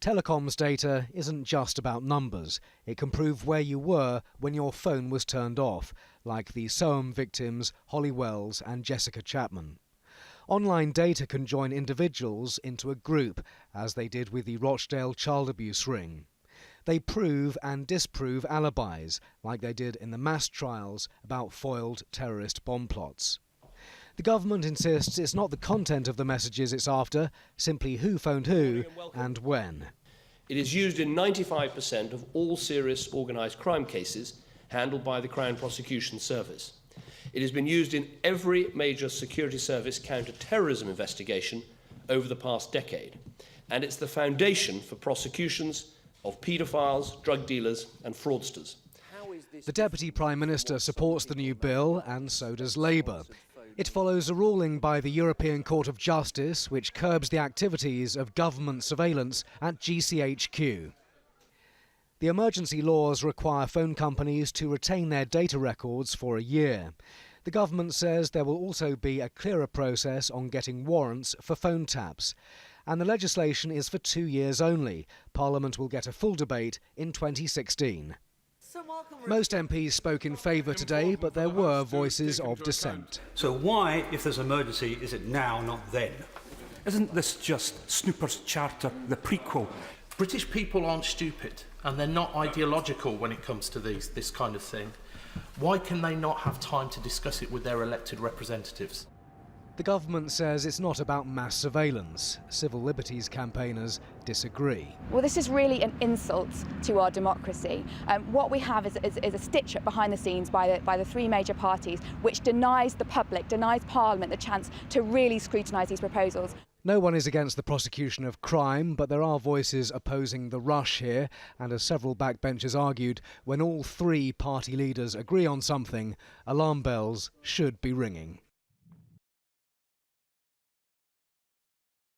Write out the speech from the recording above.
Telecoms data isn't just about numbers. It can prove where you were when your phone was turned off, like the Soham victims Holly Wells and Jessica Chapman. Online data can join individuals into a group, as they did with the Rochdale child abuse ring. They prove and disprove alibis, like they did in the mass trials about foiled terrorist bomb plots. The government insists it's not the content of the messages it's after, simply who phoned who and when. It is used in 95% of all serious organised crime cases handled by the Crown Prosecution Service. It has been used in every major security service counter-terrorism investigation over the past decade, and it's the foundation for prosecutions of paedophiles, drug dealers and fraudsters. The Deputy Prime Minister supports the new bill, and so does Labour. It follows a ruling by the European Court of Justice which curbs the activities of government surveillance at GCHQ. The emergency laws require phone companies to retain their data records for a year. The government says there will also be a clearer process on getting warrants for phone taps. And the legislation is for 2 years only. Parliament will get a full debate in 2016. Most MPs spoke in favour today, but there were voices of dissent. So why, if there's an emergency, is it now, not then? Isn't this just Snooper's Charter, the prequel? British people aren't stupid, and they're not ideological when it comes to this kind of thing. Why can they not have time to discuss it with their elected representatives? The government says it's not about mass surveillance. Civil liberties campaigners disagree. Well, this is really an insult to our democracy. What we have is a stitch-up behind the scenes by the three major parties, which denies the public, denies Parliament the chance to really scrutinise these proposals. No one is against the prosecution of crime, but there are voices opposing the rush here, and as several backbenchers argued, when all three party leaders agree on something, alarm bells should be ringing.